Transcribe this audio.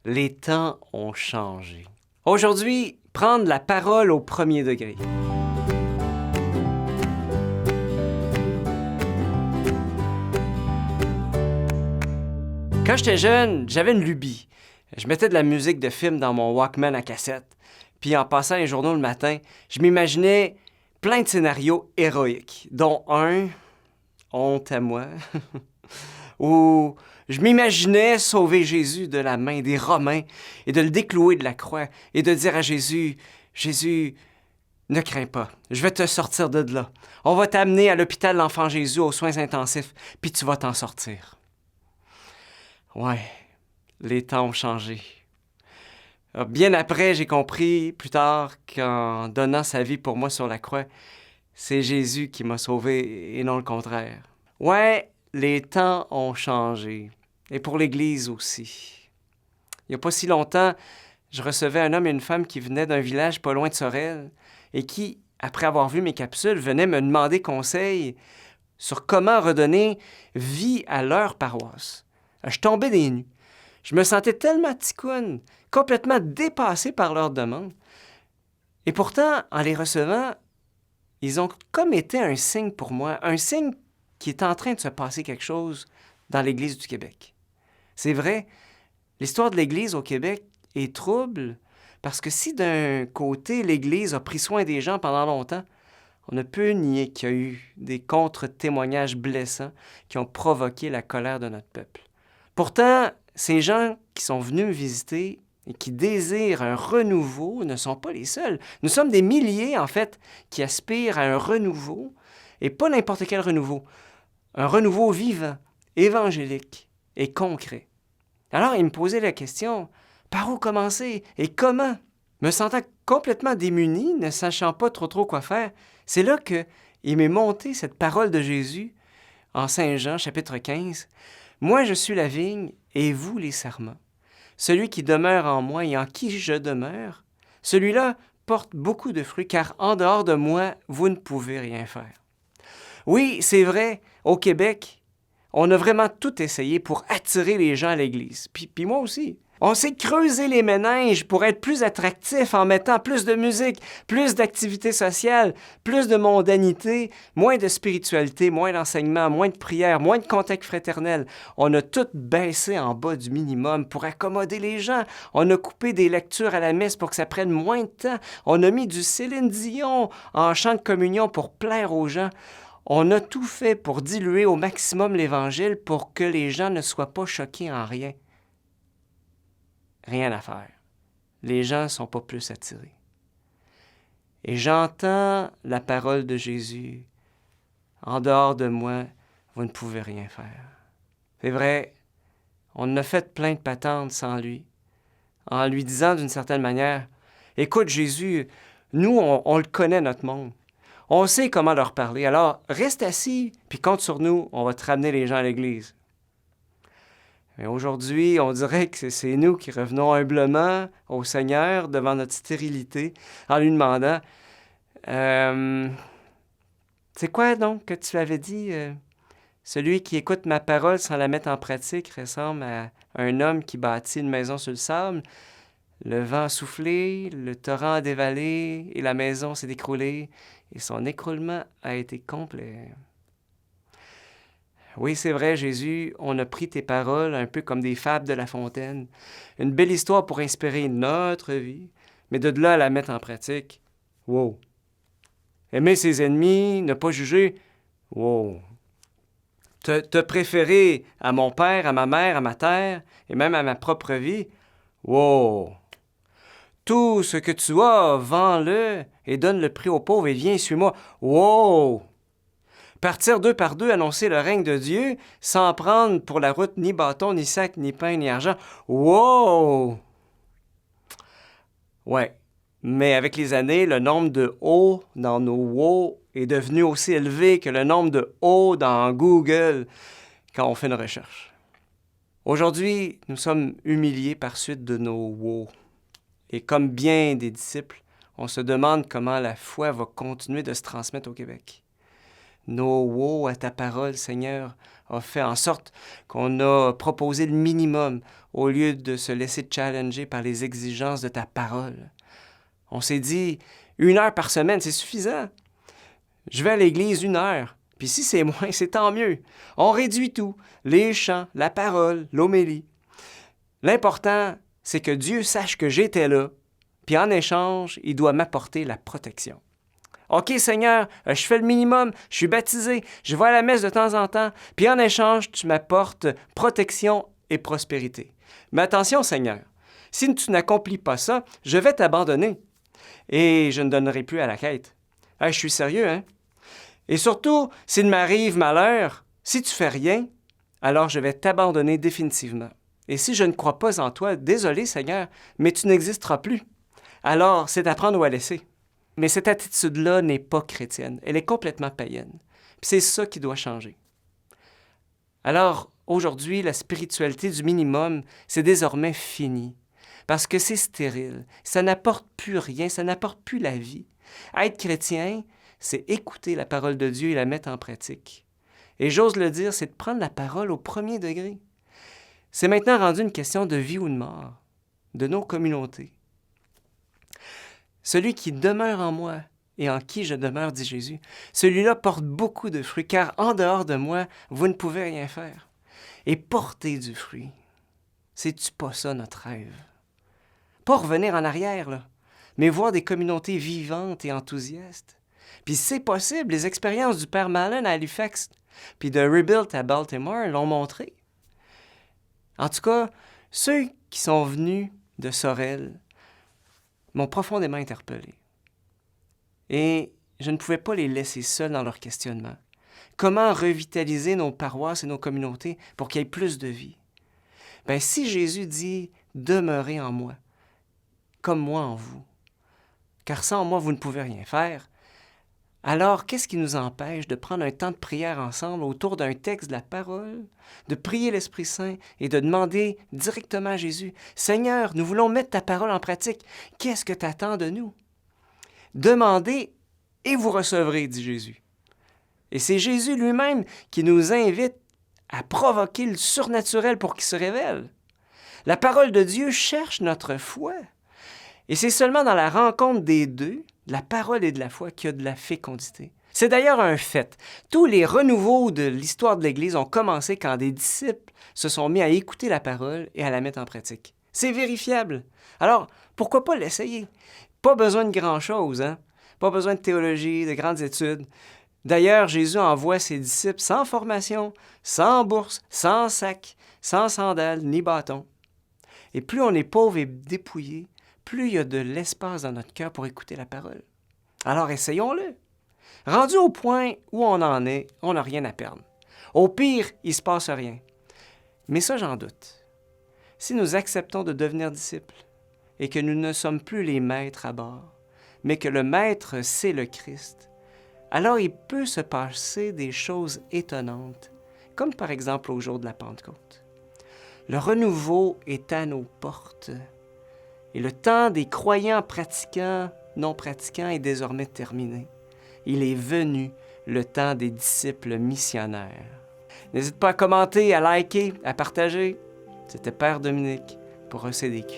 les temps ont changé. Aujourd'hui, prendre la parole au premier degré. Quand j'étais jeune, j'avais une lubie. Je mettais de la musique de film dans mon Walkman à cassette. Puis en passant les journaux le matin, je m'imaginais plein de scénarios héroïques, dont un, honte à moi, où je m'imaginais sauver Jésus de la main des Romains et de le déclouer de la croix et de dire à Jésus, « Jésus, ne crains pas, je vais te sortir de là. On va t'amener à l'hôpital de l'Enfant Jésus aux soins intensifs, puis tu vas t'en sortir. » Ouais, les temps ont changé. Bien après, j'ai compris plus tard qu'en donnant sa vie pour moi sur la croix, c'est Jésus qui m'a sauvé et non le contraire. Ouais, les temps ont changé. Et pour l'Église aussi. Il n'y a pas si longtemps, je recevais un homme et une femme qui venaient d'un village pas loin de Sorel et qui, après avoir vu mes capsules, venaient me demander conseil sur comment redonner vie à leur paroisse. Je tombais des nues. Je me sentais tellement ticoune, complètement dépassé par leurs demandes. Et pourtant, en les recevant, ils ont comme été un signe pour moi, un signe qu'il est en train de se passer quelque chose dans l'Église du Québec. C'est vrai, l'histoire de l'Église au Québec est trouble parce que si d'un côté, l'Église a pris soin des gens pendant longtemps, on ne peut nier qu'il y a eu des contre-témoignages blessants qui ont provoqué la colère de notre peuple. Pourtant, ces gens qui sont venus me visiter et qui désirent un renouveau ne sont pas les seuls. Nous sommes des milliers, en fait, qui aspirent à un renouveau, et pas n'importe quel renouveau. Un renouveau vivant, évangélique et concret. Alors, il me posait la question, par où commencer et comment? Me sentant complètement démuni, ne sachant pas trop quoi faire, c'est là qu'il m'est monté cette parole de Jésus en Saint Jean, chapitre 15. « Moi, je suis la vigne, et vous les serments. Celui qui demeure en moi et en qui je demeure, celui-là porte beaucoup de fruits, car en dehors de moi, vous ne pouvez rien faire. » Oui, c'est vrai, au Québec, on a vraiment tout essayé pour attirer les gens à l'Église. Puis moi aussi. On s'est creusé les méninges pour être plus attractif en mettant plus de musique, plus d'activités sociales, plus de mondanité, moins de spiritualité, moins d'enseignement, moins de prière, moins de contact fraternel. On a tout baissé en bas du minimum pour accommoder les gens. On a coupé des lectures à la messe pour que ça prenne moins de temps. On a mis du Céline Dion en chant de communion pour plaire aux gens. On a tout fait pour diluer au maximum l'Évangile pour que les gens ne soient pas choqués en rien. Rien à faire. Les gens ne sont pas plus attirés. Et j'entends la parole de Jésus. En dehors de moi, vous ne pouvez rien faire. C'est vrai, on a fait plein de patentes sans lui, en lui disant d'une certaine manière, « Écoute Jésus, nous, on le connaît notre monde. On sait comment leur parler. Alors, reste assis, puis compte sur nous, on va te ramener les gens à l'Église. » Mais aujourd'hui, on dirait que c'est nous qui revenons humblement au Seigneur devant notre stérilité en lui demandant c'est quoi donc que tu avais dit celui qui écoute ma parole sans la mettre en pratique ressemble à un homme qui bâtit une maison sur le sable. Le vent a soufflé, le torrent a dévalé et la maison s'est écroulée et son écroulement a été complet. Oui, c'est vrai, Jésus, on a pris tes paroles un peu comme des fables de La Fontaine. Une belle histoire pour inspirer notre vie, mais de là à la mettre en pratique, wow. Aimer ses ennemis, ne pas juger, wow. Te préférer à mon père, à ma mère, à ma terre, et même à ma propre vie, wow. Tout ce que tu as, vends-le et donne le prix aux pauvres et viens, suis-moi, wow. Partir deux par deux, annoncer le règne de Dieu, sans prendre pour la route ni bâton, ni sac, ni pain, ni argent. Wow! Ouais, mais avec les années, le nombre de O dans nos wow est devenu aussi élevé que le nombre de O dans Google quand on fait une recherche. Aujourd'hui, nous sommes humiliés par suite de nos wow. Et comme bien des disciples, on se demande comment la foi va continuer de se transmettre au Québec. Nos wow à ta parole, Seigneur, a fait en sorte qu'on a proposé le minimum au lieu de se laisser challenger par les exigences de ta parole. On s'est dit, 1 heure par semaine, c'est suffisant. Je vais à l'église 1 heure, puis si c'est moins, c'est tant mieux. On réduit tout, les chants, la parole, l'homélie. L'important, c'est que Dieu sache que j'étais là, puis en échange, il doit m'apporter la protection. OK, Seigneur, je fais le minimum, je suis baptisé, je vais à la messe de temps en temps, puis en échange, tu m'apportes protection et prospérité. Mais attention, Seigneur, si tu n'accomplis pas ça, je vais t'abandonner et je ne donnerai plus à la quête. Je suis sérieux, hein? Et surtout, s'il m'arrive malheur, si tu fais rien, alors je vais t'abandonner définitivement. Et si je ne crois pas en toi, désolé, Seigneur, mais tu n'existeras plus. Alors, c'est à prendre ou à laisser. Mais cette attitude-là n'est pas chrétienne. Elle est complètement païenne. Puis c'est ça qui doit changer. Alors, aujourd'hui, la spiritualité du minimum, c'est désormais fini. Parce que c'est stérile. Ça n'apporte plus rien, ça n'apporte plus la vie. Être chrétien, c'est écouter la parole de Dieu et la mettre en pratique. Et j'ose le dire, c'est de prendre la parole au premier degré. C'est maintenant rendu une question de vie ou de mort, de nos communautés. Celui qui demeure en moi et en qui je demeure, dit Jésus, celui-là porte beaucoup de fruits, car en dehors de moi, vous ne pouvez rien faire. Et porter du fruit, c'est-tu pas ça notre rêve? Pas revenir en arrière, là, mais voir des communautés vivantes et enthousiastes. Puis c'est possible, les expériences du Père Mallon à Halifax, puis de Rebuild à Baltimore l'ont montré. En tout cas, ceux qui sont venus de Sorel m'ont profondément interpellé. Et je ne pouvais pas les laisser seuls dans leur questionnement. Comment revitaliser nos paroisses et nos communautés pour qu'il y ait plus de vie? Bien, si Jésus dit « Demeurez en moi, comme moi en vous », car sans moi, vous ne pouvez rien faire, alors qu'est-ce qui nous empêche de prendre un temps de prière ensemble autour d'un texte de la parole, de prier l'Esprit Saint et de demander directement à Jésus « Seigneur, nous voulons mettre ta parole en pratique. Qu'est-ce que tu attends de nous? » Demandez et vous recevrez, dit Jésus. Et c'est Jésus lui-même qui nous invite à provoquer le surnaturel pour qu'il se révèle. La parole de Dieu cherche notre foi. Et c'est seulement dans la rencontre des deux, de la parole et de la foi, qu'il y a de la fécondité. C'est d'ailleurs un fait. Tous les renouveaux de l'histoire de l'Église ont commencé quand des disciples se sont mis à écouter la parole et à la mettre en pratique. C'est vérifiable. Alors, pourquoi pas l'essayer? Pas besoin de grand-chose, hein? Pas besoin de théologie, de grandes études. D'ailleurs, Jésus envoie ses disciples sans formation, sans bourse, sans sac, sans sandales ni bâton. Et plus on est pauvre et dépouillé, plus il y a de l'espace dans notre cœur pour écouter la parole. Alors essayons-le. Rendu au point où on en est, on n'a rien à perdre. Au pire, il ne se passe rien. Mais ça, j'en doute. Si nous acceptons de devenir disciples et que nous ne sommes plus les maîtres à bord, mais que le maître, c'est le Christ, alors il peut se passer des choses étonnantes, comme par exemple au jour de la Pentecôte. Le renouveau est à nos portes. Et le temps des croyants pratiquants, non pratiquants est désormais terminé. Il est venu le temps des disciples missionnaires. N'hésite pas à commenter, à liker, à partager. C'était Père Dominique pour un CDQ.